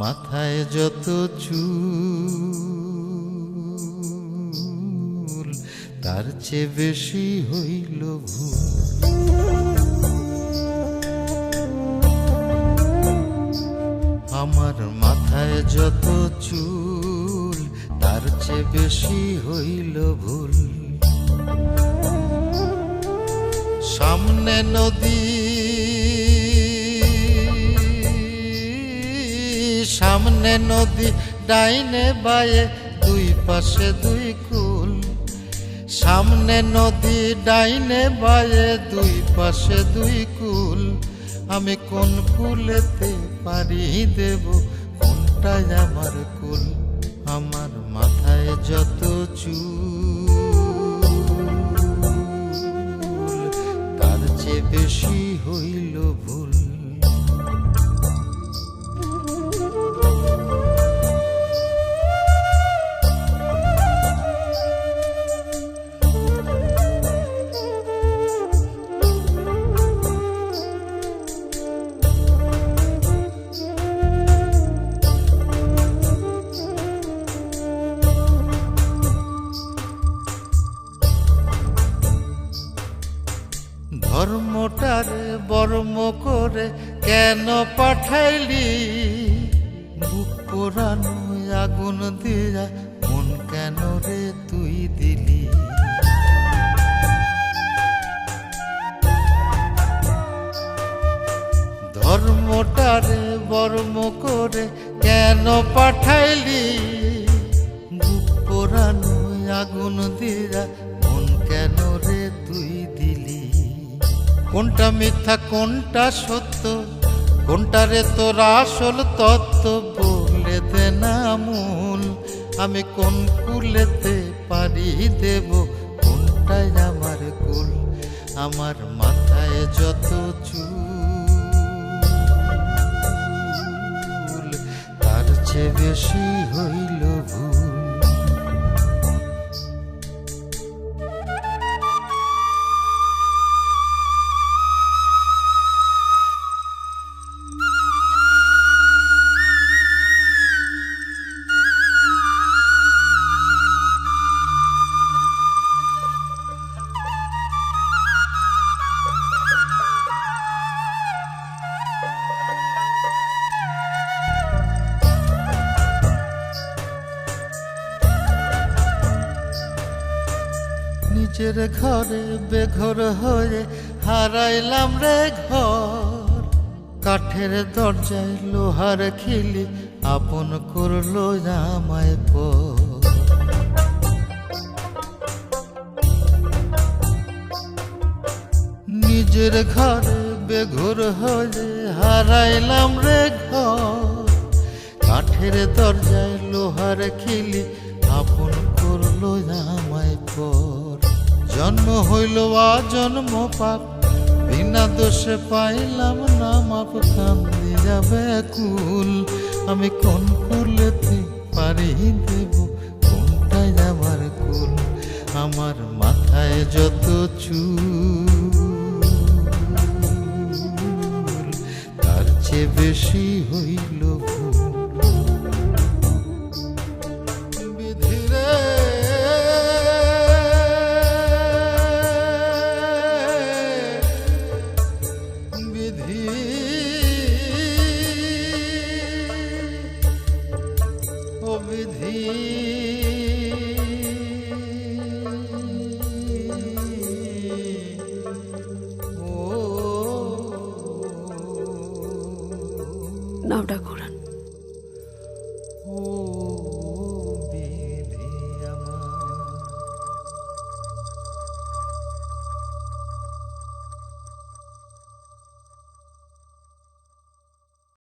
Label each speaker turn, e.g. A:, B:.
A: মাথায় যত চুল তার চেয়ে বেশি হইল ভুল। আমার মাথায় যত চুল তার চেয়ে বেশি হইল ভুল। সামনে নদী সামনে নদী ডাইনে বায়ে দুই পাশে দুই কুল। সামনে নদী ডাইনে বায়ে দুই পাশে দুই কুল। আমি কোন কুলেতে পাড়ি দেব, কোনটাই আমার কুল? আমার মাথায় যত চুল তার চেয়ে বেশি হইল ভুল। ধর্মটারে বর্ম করে কেন পাঠাইলি? বুক পোড়ানো আগুন দিয়া মন কেন রে তুই দিলি? ধর্মটারে বর্ম করে কেন পাঠাইলি? বুক পোড়ানো আগুন দিয়া মন কেন রে তুই দিলি? কোনটা মিথ্যা কোনটা সত্য, কোনটারে তোর আসল তত্ত্ব বলে দে না মূল। আমি কোন কুলেতে পাড়ি দেব, কোনটাই আমার কুল? আমার মাথায় যত চুল তার চেয়ে বেশি হইল ভুল। নিজের ঘরে বেঘর হয়ে হারাইলাম রে ঘর। কাঠের দরজায় লোহার খিলি আপন করলো আমায় পর। নিজের ঘরে বেঘর হয়ে হারাইলাম রে ঘর। কাঠের দরজায় লোহার খিলি আপন করলো আমায় পর। জন্ম হইল জন্ম পাপ, বিনা দোষে পাইলাম না মাপ। কান্দি যাবে কুল, আমি কোন কুলেতে পাড়ি দেব, কোনটাই আমার কুল? আমার মাথায় যত চুল তার চেয়ে বেশি হইল ভুল।